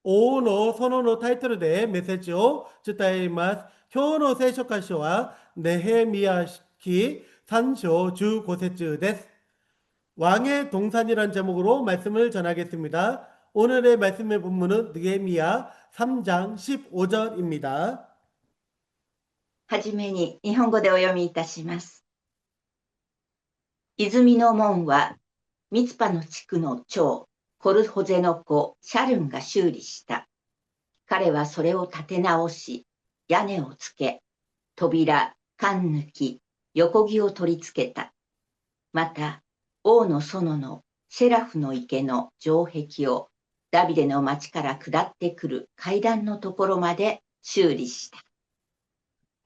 大のそののタイトルでメッセージを伝えます。今日の聖書箇所はネヘミヤ記3장 15節です。왕의 동산이란 제목으로 말씀을 전하겠습니다. 오늘의 말씀의 본문은 느헤미야 3장 15절입니다. はじめに日本語でお読みいたします。泉の門は、ミツパの地区の長、コルホゼの子、シャルンが修理した。彼はそれを立て直し、屋根をつけ、扉、缶抜き、横木を取り付けた。また、王の園のセラフの池の城壁を、ダビデの町から下ってくる階段のところまで修理した。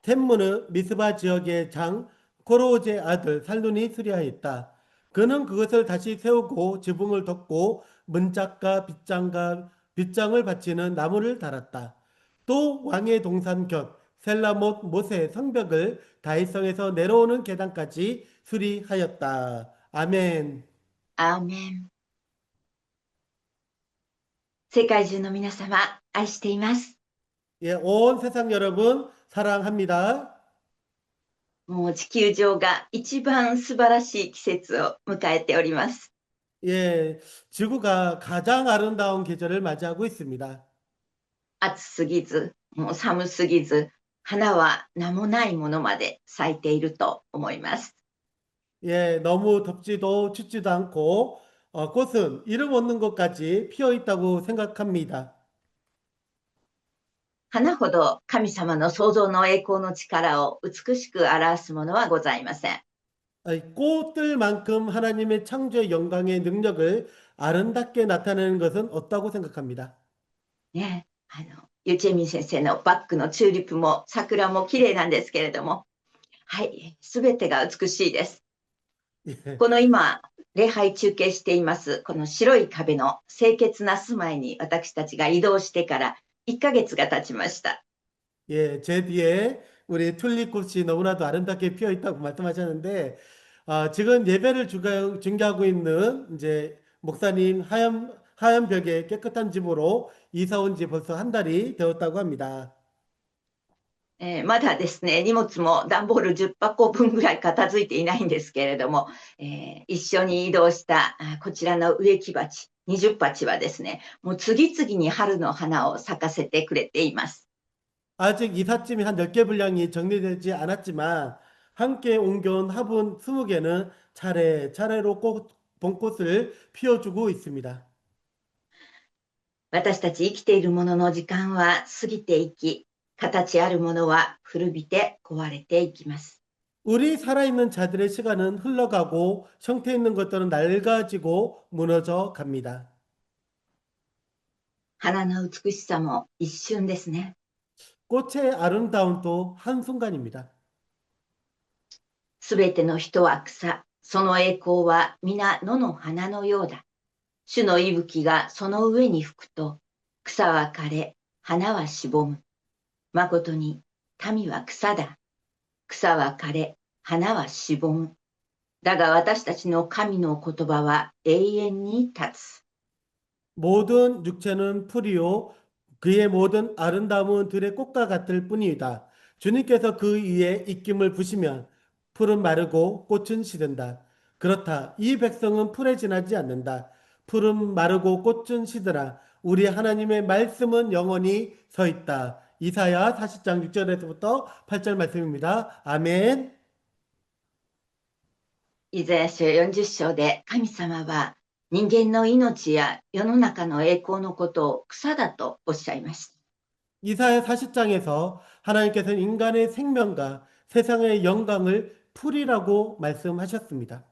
템문은 미스바 지역의 장 고로제 아들 살룬이 수리하였다. 그는 그것을 다시 세우고 지붕을 덮고 문짝과 빗장을 받치는 나무를 달았다. 또 왕의 동산 곁 셀라못 못의 성벽을 다윗성에서 내려오는 계단까지 수리하였다. 아멘. アーメン。世界中の皆様、愛しています。 예, 온 세상 여러분 사랑합니다. もう地球上が一番素晴らしい季節を迎えております。 예, 지구가 가장 아름다운 계절을 맞이하고 있습니다. 暑すぎず、もう寒すぎず、花は名もないものまで咲いていると思います。 예, 너무 덥지도 춥지도 않고 꽃은 이름 없는 것까지 피어 있다고 생각합니다. 花ほど神様の創造の栄光の力を美しく表すものはございません。 꽃들만큼 하나님의 창조의 영광의 능력을 아름답게 나타내는 것은 없다고 생각합니다. ね、ユチェミン先生のバックのチューリップも桜も綺麗なんですけれども、はい、すべてが美しいです。 예, この今、礼拝中継しています、この白い壁の清潔な住まいに私たちが移動してから1ヶ月が経ちました。 예, 제 뒤에 우리 튤립꽃이 너무나도 아름답게 피어 있다고 말씀하셨는데 지금 예배를 중개하고 있는 이제 목사님 하얀 벽에 깨끗한 집으로 이사 온 지 벌써 한 달이 되었다고 합니다. まだですね、荷物も段ボール10箱分ぐらい片付いていないんですけれども、一緒に移動したこちらの植木鉢、20鉢はですね、もう次々に春の花を咲かせてくれています。 아직 이삿짐이 한 10개 분량이 정리되지 않았지만 함께 옮겨온 화분 20개는 차례차례로 봄꽃을 피워주고 있습니다. 私たち生きているものの時間は過ぎていき、形あるものは古びて壊れていきます。 우리 살아있는 자들의 시간은 흘러가고 형태 있는 것들은 낡아지고 무너져 갑니다. 花の美しさも一瞬ですね。 꽃의 아름다움도 한순간입니다. すべての人は草、その栄光は皆野の花のようだ。主の息吹がその上に吹くと、草は枯れ、花はしぼむ。まことに、民は草だ。草は枯れ、花はしぼむ。だが私たちの神の言葉は永遠に立つ。 모든 육체는 풀이요 그의 모든 아름다움은 들의 꽃과 같을 뿐이다. 주님께서 그 위에 입김을 부시면 풀은 마르고 꽃은 시든다. 그렇다. 이 백성은 풀에 지나지 않는다. 풀은 마르고 꽃은 시드라. 우리 하나님의 말씀은 영원히 서 있다. 이사야 40장 6절에서부터 8절 말씀입니다. 아멘. イザヤ書40章で神様は人間の命や世の中の栄光のことを草だとおっしゃいました。 이사야 40장에서 하나님께서는 인간의 생명과 세상의 영광을 풀이라고 말씀하셨습니다.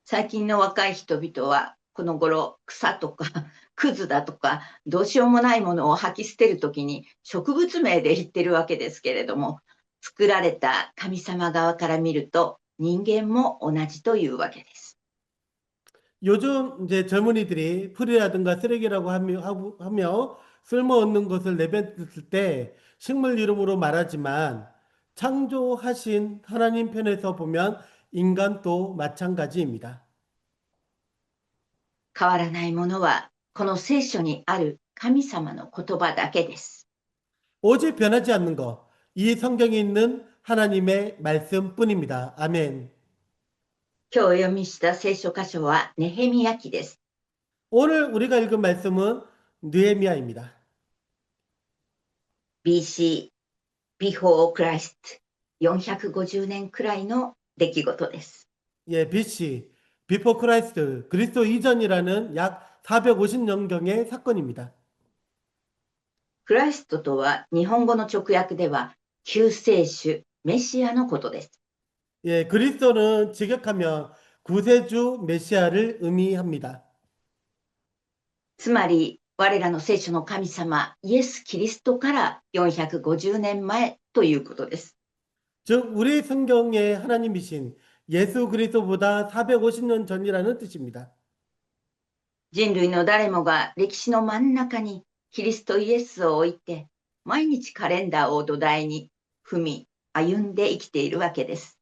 最近の若い人々はこの頃草とかクズだとかどうしようもないものを吐き捨てるときに植物名で言ってるわけですけれども、作られた神様側から見ると人間も同じというわけです。 요즘 이제 젊은이들이 풀이라든가 쓰레기라고 하며 쓸모없는 것을 내뱉을 때 식물 이름으로 말하지만 창조하신 하나님 편에서 보면 인간도 마찬가지입니다. 変わらないものはこの聖書にある神様の言葉だけです。 오직 변하지 않는 것. 이 성경에 있는 하나님의 말씀뿐입니다. 아멘. 今日お読みした聖書箇所はネヘミヤ記です。 오늘 우리가 읽은 말씀은 느헤미야입니다. BC、Before Christ、450年くらいの出来事です。 예, BC, Before Christ, 그리스도 이전이라는 약 450년경의 사건입니다. クライストとは日本語の直訳では救世主、メシアのことです。 예, 그리스도는 직역하면 구세주 메시아를 의미합니다. つまり我らの聖書の神様イエス・キリストから450年前ということです。 즉, 우리 성경의 하나님이신 예수 그리스도보다 450년 전이라는 뜻입니다. 人類の誰もが歴史の真ん中にキリストイエスを置いて毎日カレンダーを土台に踏み歩んで生きているわけです。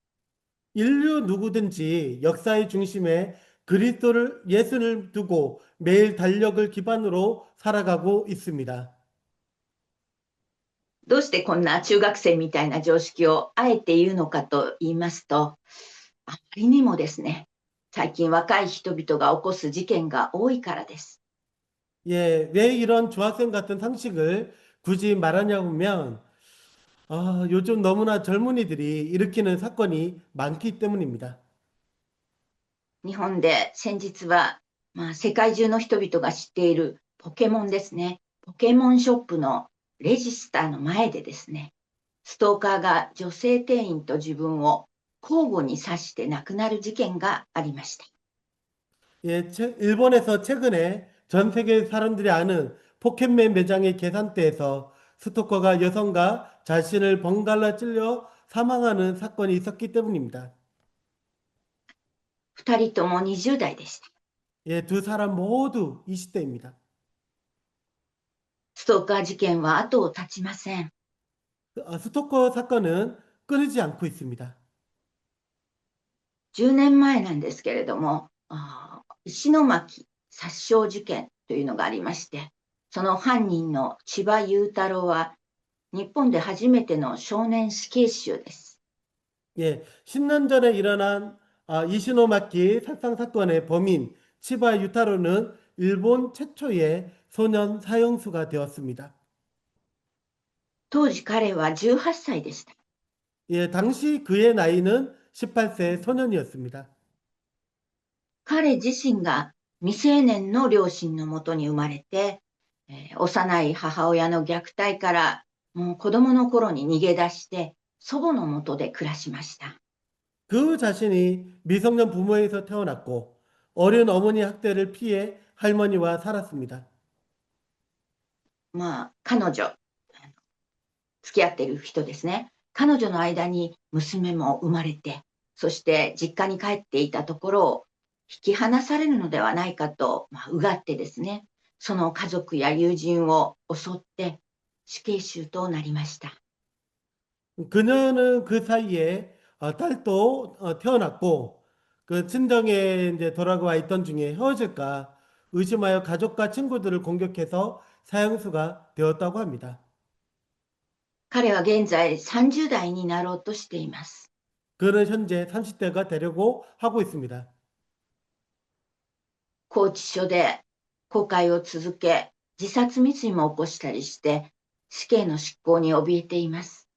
인류 누구든지 역사의 중심에 그리스도를 예수를 두고 매일 달력을 기반으로 살아가고 있습니다. どうしてこんな中学生みたいな常識をあえて言うのかと言いますと、あまりにもですね、最近若い人々が起こす事件が多いからです。 예, 왜 이런 중학생 같은 상식을 굳이 말하냐고 하면 요즘 너무나 젊은이들이 일으키는 사건이 많기 때문입니다. 日本で先日は、世界中の人々が知っているポケモンですね。ポケモンショップのレジスターの前でですね、ストーカーが女性店員と自分を交互に刺して亡くなる事件がありました。 예, 일본에서 최근에 전 세계 사람들이 아는 포켓몬 매장의 계산대에서 스토커가 여성과 자신을 번갈아 찔려 사망하는 사건이 있었기 때문입니다. 二人とも20代でした。 예, 두 사람 모두 20대입니다. ストーカー事件は後を絶ちません。 스토커 사건은 끊이지 않고 있습니다. 10年前なんですけれども、石巻殺傷事件というのがありまして、その犯人の千葉雄太郎は日本で初めての少年死刑囚です。 예, 10년 전에 일어난 이시노마키 살상 사건의 범인 치바 유타로는 일본 최초의 소년 사형수가 되었습니다. 当時彼は18歳でした。 예, 당시 그의 나이는 18세 소년이었습니다. 彼自身が未成年の両親のもとに生まれて、幼い母親の虐待からもう子供の頃に逃げ出して祖母のもとで暮らしました。 그 자신이 미성년 부모에서 태어났고 어린 어머니 학대를 피해 할머니와 살았습니다. 彼女、付き合っている人ですね。彼女の間に娘も生まれて、そして実家に帰っていたところを引き離されるのではないかと、うがってですね、その家族や友人を襲って死刑囚となりました。 그녀는 그 사이에 딸도 태어났고 그 친정에 이제 돌아와 있던 중에 헤어질까 의심하여 가족과 친구들을 공격해서 사형수가 되었다고 합니다. 彼は現在30代になろうとしています。 그는 현재 30대가 되려고 하고 있습니다. 拘置所で後悔を続け、自殺未遂も起こしたりして、死刑の執行に怯えています。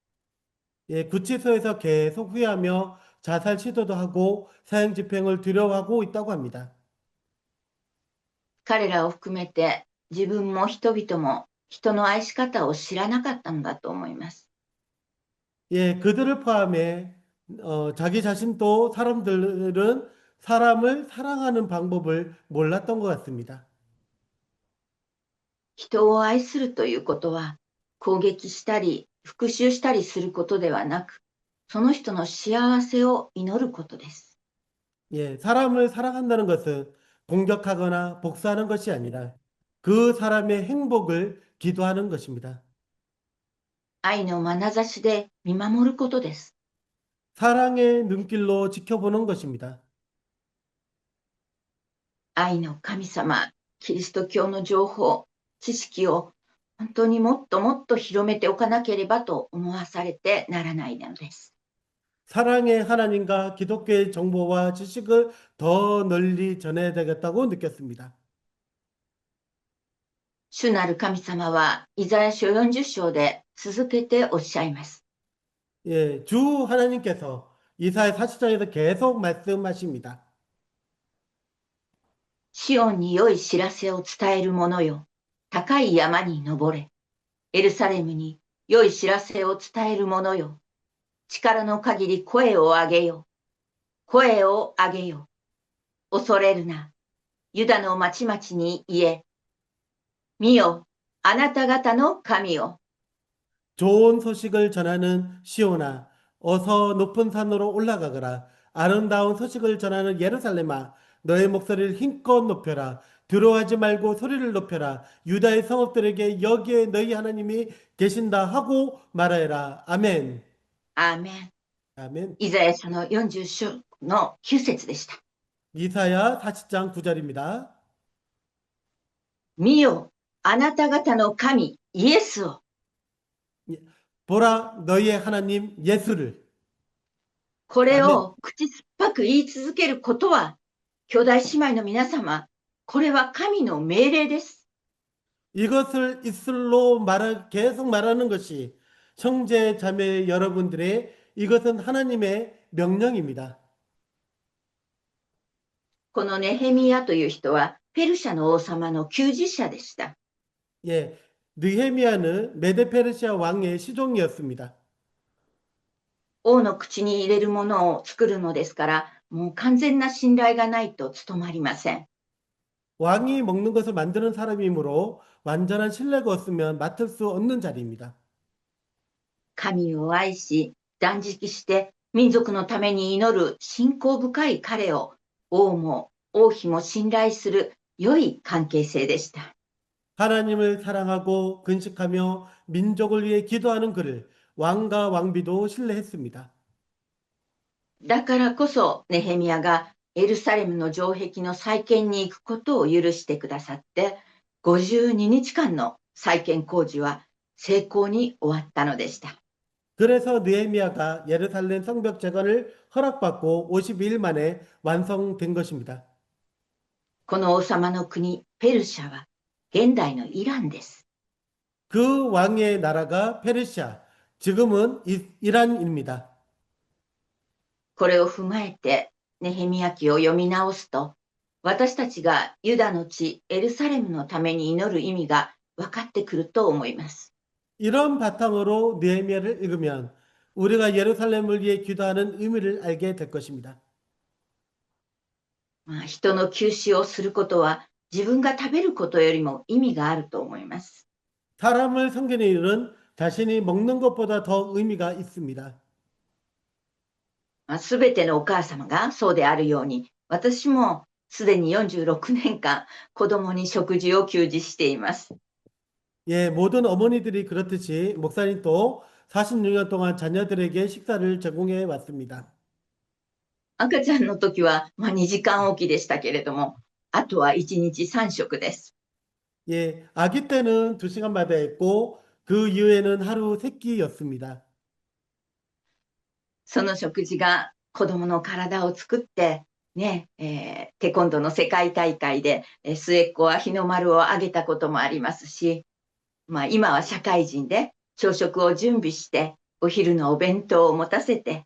예, 구치소에서 계속 후회하며 자살 시도도 하고 사형 집행을 두려워하고 있다고 합니다. 彼らを含めて自分も人々も人の愛し方を知らなかったのだと思います。 예, 그들을 포함해 자기 자신도 사람들은 사람을 사랑하는 방법을 몰랐던 것 같습니다. 人を愛するということは攻撃したり復讐したりすることではなく、その人の幸せを祈ることです。 예, 사람을 사랑한다는 것은 공격하거나 복수하는 것이 아니라 그 사람의 행복을 기도하는 것입니다. 愛の眼差しで見守ることです。 사랑의 눈길로 지켜보는 것입니다. 愛の神様、キリスト教の情報、知識を本当にもっともっと広めておかなければと思わされてならないのです。 사랑의 하나님과 기독교의 정보와 지식을 더 널리 전해야 되겠다고 느꼈습니다. 主なる神様はイザヤ書40章で続けておっしゃいます。 예, 주 하나님께서 이사야 40장에서 계속 말씀하십니다. シオンに良い知らせを伝える者よ。高い山に登れ。エルサレムに良い知らせを伝える者よ。力の限り声を上げよ。声を上げよ。恐れるな。ユダの町々に言え。見よ、あなた方の神よ。 좋은 소식을 전하는 시온아, 어서 높은 산으로 올라가거라. 아름다운 소식을 전하는 예루살렘아, 너의 목소리를 힘껏 높여라. 두려워하지 말고 소리를 높여라. 유다의 성읍들에게 여기에 너희 하나님이 계신다 하고 말하여라. 아멘. アーメン。 아멘. イザヤ書の40章の9節でした。 이사야 40장 9절입니다. 見よ、あなた方の神、イエスを。 보라 너희의 하나님 예수를. これ 아멘. を口酸っぱく言い続けることは、兄弟姉妹の皆様、これは神の命令です。 이것을 입술로 계속 말하는 것이 형제 자매 여러분들의 이것은 하나님의 명령입니다. このネヘミヤという人は、ペルシャの王様の給仕者でした。 예, 느헤미야는 메데페르시아 왕의 시종이었습니다. 王の口に入れるものを作るのですから、もう完全な信頼がないと務まりません。 왕이 먹는 것을 만드는 사람이므로 완전한 신뢰가 없으면 맡을 수 없는 자리입니다. 神を愛し、断食して民族のために祈る信仰深い彼を王も王妃も信頼する良い関係性でした。 하나님을 사랑하고 근식하며 민족을 위해 기도하는 그를 왕과 왕비도 신뢰했습니다. だからこそネヘミヤがエルサレムの城壁の再建に行くことを許してくださって、52日間の再建工事は成功に終わったのでした。 그래서 느헤미야가 예루살렘 성벽 재건을 허락받고 52일 만에 완성된 것입니다. この王様の国、ペルシャは現代のイランです。 그 왕의 나라가 페르시아, 지금은 이란입니다. これを踏まえてネヘミヤ記を読み直すと、私たちがユダの地エルサレムのために祈る意味が分かってくると思います。 이런 바탕으로 느헤미야를 읽으면 우리가 예루살렘을 위해 기도하는 의미를 알게 될 것입니다. 人の給仕をすることは自分が食べることよりも意味があると思います。 사람을 섬기는 일은 자신이 먹는 것보다 더 의미가 있습니다. すべてのお母様がそうであるように、私もすでに46年間子供に食事を給仕しています。 예, 모든 어머니들이 그렇듯이 목사님도 46년 동안 자녀들에게 식사를 제공해 왔습니다. 赤ちゃんの時は、2時間おきでしたけれども、あとは1日3食です。 예, 아기 때는 2시간마다 했고 그 이후에는 하루 3끼였습니다. その食事が子供の体を作って、ね、テコンドーの世界大会で、末っ子は日の丸をあげたこともありますし、今は社会人で朝食を準備して、お昼のお弁当を持たせて、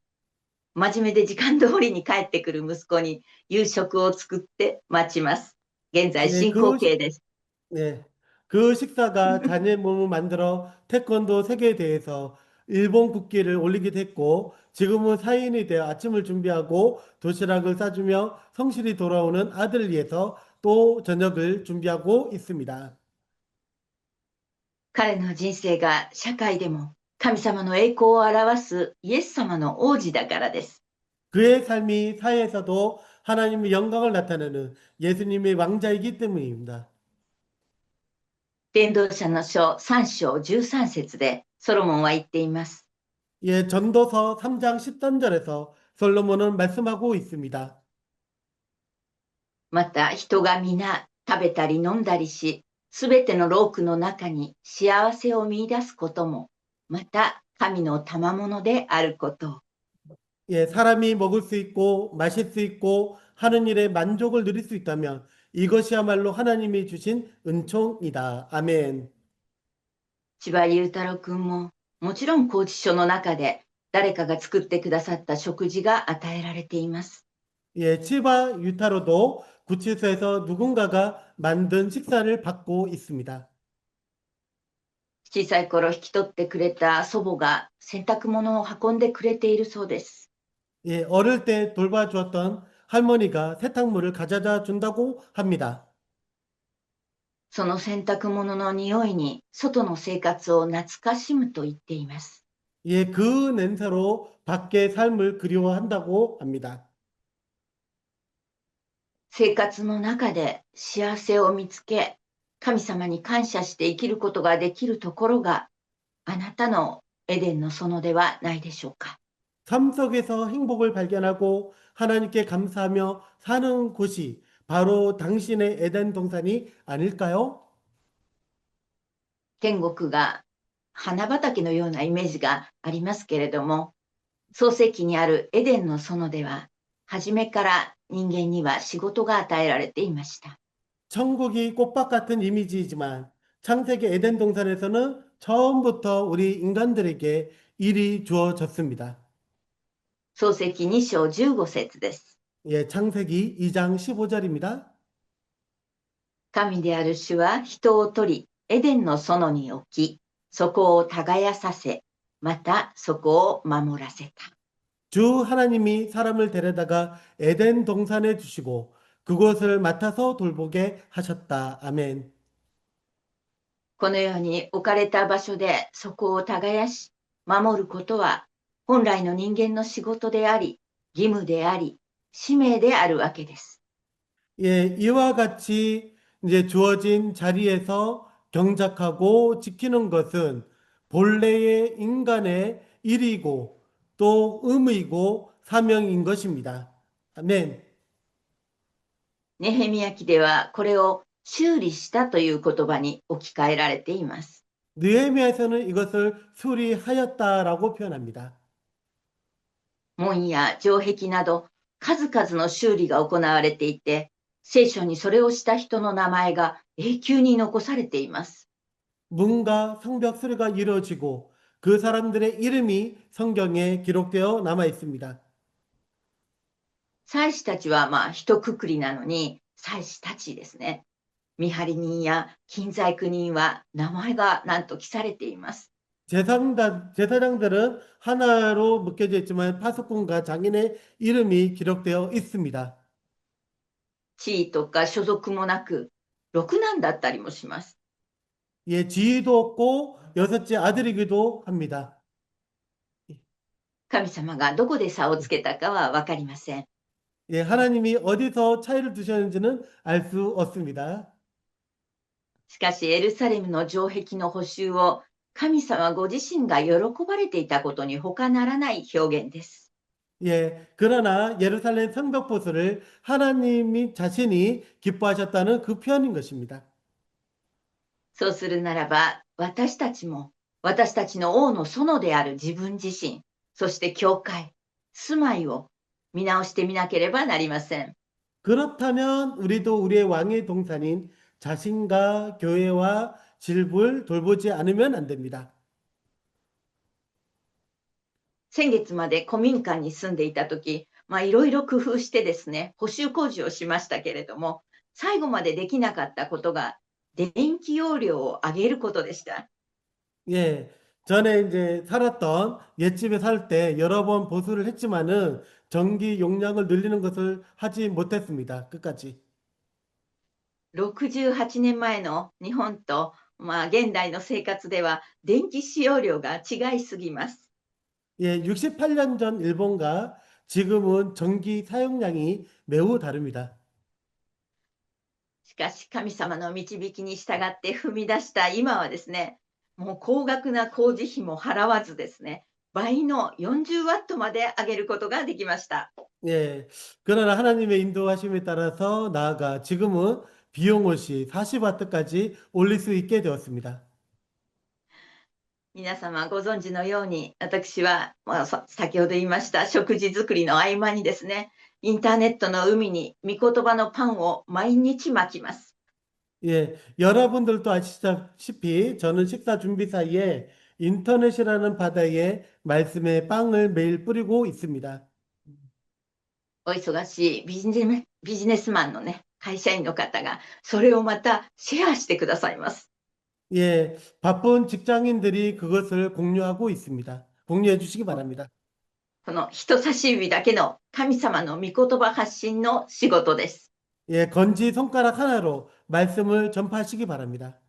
真面目で時間通りに帰ってくる息子に夕食を作って待ちます。現在 예, 進行形です。 네, 그 식사가 자녀의 몸을 만들어 태권도 세계대회에서 일본 국기를 올리기도 했고 지금은 사인이 되어 아침을 준비하고 도시락을 싸주며 성실히 돌아오는 아들을 위해서 또 저녁을 준비하고 있습니다. 彼の人生が社会でも神様の栄光を表すイエス様の王子だからです。 그의 삶이 사회에서도 하나님의 영광을 나타내는 예수님의 왕자이기 때문입니다. 伝道者の書3章13節でソロモンは言っています。 예, 전도서 3장 13절에서 솔로몬은 말씀하고 있습니다. また人が皆食べたり飲んだりし、すべての労苦の中に幸せを見出すことも、また神の賜物であることを。 예, 사람이 먹을 수 있고 마실 수 있고 하는 일에 만족을 누릴 수 있다면 이것이야말로 하나님이 주신 은총이다. 아멘. 千葉雄太郎くんも、もちろん拘置所の中で誰かが作ってくださった食事が与えられています。 예, 치바 유타로도 구치소에서 누군가가 만든 식사를 받고 있습니다. 小さい頃引き取ってくれた祖母が洗濯物を運んでくれているそうです。 예, 어릴 때 돌봐주었던 할머니가 세탁물을 가져다 준다고 합니다. その洗濯物の匂いに外の生活を懐かしむと言っています。 예, 그 냄새로 밖의 삶을 그리워한다고 합니다. 生活の中で幸せを見つけ、神様に感謝して生きることができるところが、あなたのエデンの園ではないでしょうか。 삶 속에서 행복을 발견하고 하나님께 감사하며 사는 곳이 바로 당신의 에덴 동산이 아닐까요? 天国が花畑のようなイメージがありますけれども、創世記にあるエデンの園では、初めから人間には仕事が与えられていました。 천국이 꽃밭 같은 이미지이지만 창세기 에덴 동산에서는 처음부터 우리 인간들에게 일이 주어졌습니다. 創世記2章15節です。 예, 창세기 2장 15절입니다. 神である主は人を取り、エデンの園に置き、そこを耕させ、またそこを守らせた。 주 하나님이 사람을 데려다가 에덴 동산에 주시고 그곳을 맡아서 돌보게 하셨다. 아멘. このように置かれた場所でそこを耕し、守ることは本来の人間の仕事であり、義務であり、使命であるわけです。 예, 이와 같이 이제 주어진 자리에서 경작하고 지키는 것은 본래의 인간의 일이고 또 의무이고 사명인 것입니다. 아멘. ネヘミヤ記ではこれを修理したという言葉に置き換えられています。 느헤미야에서는 이것을 수리하였다라고 표현합니다. 門や城壁など数々の修理が行われていて、聖書にそれをした人の名前が永久に残されています。 문과 성벽 수리가 이루어지고 그 사람들의 이름이 성경에 기록되어 남아 있습니다. 祭司たちは一括りなのに、祭司たちですね。見張り人や金細工人は名前がなんと記されています。 제사장들은 하나로 묶여져 있지만 파수꾼과 장인의 이름이 기록되어 있습니다. 地位とか所属もなく、六男だったりもします。 예, 지위도 없고 여섯째 아들이기도 합니다. 神様がどこで差をつけたかはわかりません。 예, 하나님이 어디서 차이를 두셨는지는 알 수 없습니다. しかしエルサレムの城壁の補修を神様ご自身が喜ばれていたことに他ならない表現です。 예, 그러나 예루살렘 성벽 보수를 하나님이 자신이 기뻐하셨다는 그 표현인 것입니다. そうするならば、私たちも私たちの王の園である自分自身、そして教会、住まいを見直してみなければなりません。 그렇다면 우리도 우리의 왕의 동산인 자신과 교회와 질부를 돌보지 않으면 안 됩니다. 先月まで古民家に住んでいた時、いろいろ工夫してですね、補修工事をしましたけれども、最後までできなかったことが電気容量を上げることでした。 예, 전에 이제 살았던 옛집에 살 때 여러 번 보수를 했지만은 전기 용량을 늘리는 것을 하지 못했습니다. 끝까지. 68年前の日本と、現代の生活では電気使用量が違いすぎます。 예, 68년 전 일본과 지금은 전기 사용량이 매우 다릅니다. しかし神様の導きに従って踏み出した今はですね、もう高額な工事費も払わずですね、倍の40ワットまで上げることができました。 예, 그러나 하나님의 인도하심에 따라서 나아가 지금은 비용을 시 40와트까지 올릴 수 있게 되었습니다. 皆様ご存知のように、私は、先ほど言いました食事作りの合間にですね、インターネットの海に御言葉のパンを毎日巻きます。 예, 여러분들도 아시다시피 저는 식사 준비 사이에 인터넷이라는 바다에 말씀의 빵을 매일 뿌리고 있습니다. お忙しいビジネスマンのね、会社員の方が、それをまたシェアしてくださいます。 예, 바쁜 직장인들이 그것을 공유하고 있습니다. 공유해 주시기 바랍니다. この人差し指だけの神様の御言葉発信の仕事です。 예, 건지 손가락 하나로 말씀을 전파하시기 바랍니다.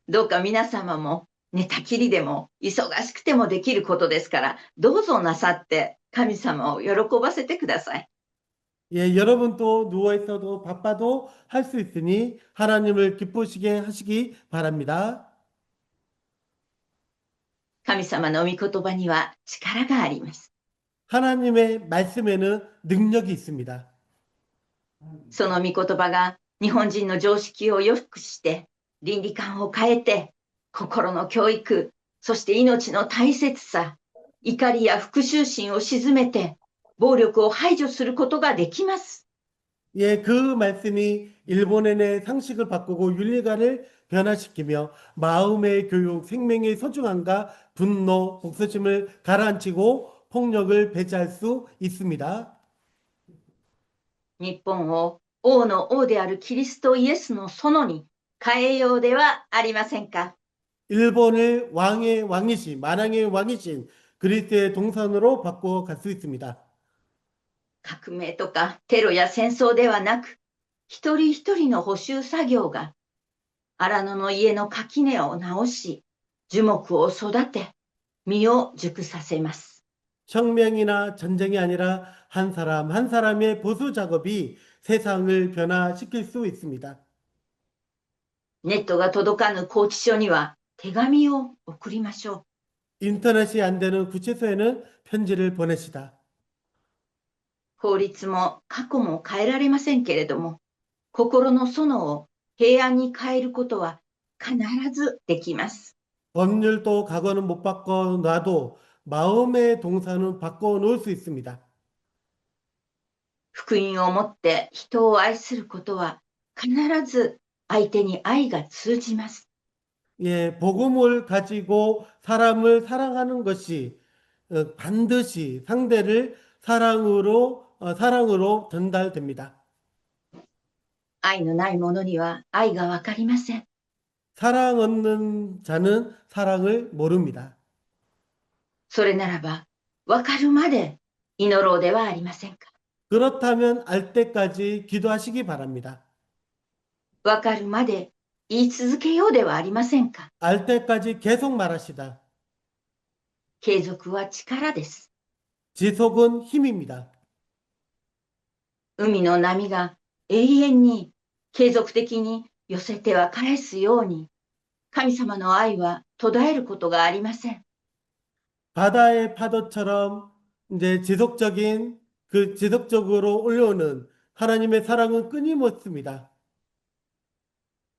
どうか皆様も寝たきりでも忙しくてもできることですから、どうぞなさって神様を喜ばせてください。 예, 여러분도 누워 있어도 바빠도 할 수 있으니 하나님을 기쁘시게 하시기 바랍니다. 神様の御言葉には力があります。 하나님의 말씀에는 능력이 있습니다. その御言葉が日本人の常識を良くして、倫理観を変えて、心の教育、そして命の大切さ、怒りや復讐心を鎮めて、暴力を排除することができます。 예, 그 말씀이 일본의 내 상식을 바꾸고 윤리관을 변화시키며 마음의 교육, 생명의 소중함과 분노, 복수심을 가라앉히고 폭력을 배제할 수 있습니다. 日本を王の王であるキリストイエスの園に変えようではありませんか。 일본을 왕의 왕이신, 만왕의 왕이신 그리스도의 동산으로 바꿔 갈 수 있습니다. 革命とかテロや戦争ではなく、一人一人の補修作業が荒野の家の垣根を直し、樹木を育て、実を熟させます。 혁명이나 전쟁이 아니라 한 사람 한 사람의 보수 작업이 세상을 변화시킬 수 있습니다. ネットが届かぬ拘置所には手紙を送りましょう。 인터넷이 안 되는 구치소에는 편지를 보내시다. 法律も過去も変えられませんけれども、心の園を平安に変えることは必ずできます。 법률도 과거는 못 바꿔놔도 마음의 동산은 바꿔놓을 수 있습니다. 福音をもって人を愛することは必ず相手に愛が通じます。 예, 복음을 가지고 사람을 사랑하는 것이 반드시 상대를 사랑으로 전달됩니다. 愛のない者には愛がわかりません。 사랑 없는 자는 사랑을 모릅니다. それならば、わかるまで祈ろうではありませんか。 그렇다면 알 때까지 기도하시기 바랍니다. わかるまで言い続けようではありませんか。 알 때까지 계속 말하시다. 継続は力です。 지속은 힘입니다. 海の波が永遠に継続的に寄せては返すように、神様の愛は途絶えることがありません。 바다의 파도처럼 이제 지속적으로 올려오는 하나님의 사랑은 끊임없습니다.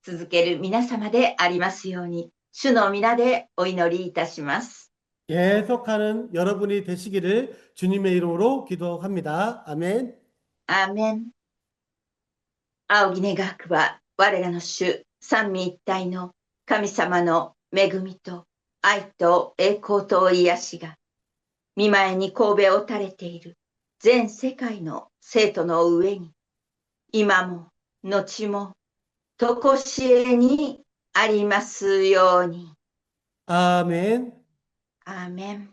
続ける皆様でありますように、主の皆でお祈りいたします。 계속하는 여러분이 되시기를 주님의 이름으로 기도합니다. 아멘. アーメン。仰ぎ願くは、我らの主、三位一体の神様の恵みと愛と栄光と癒しが、見前に神戸を垂れている全世界の生徒の上に、今も後もとこしえにありますように。 아멘. アーメン。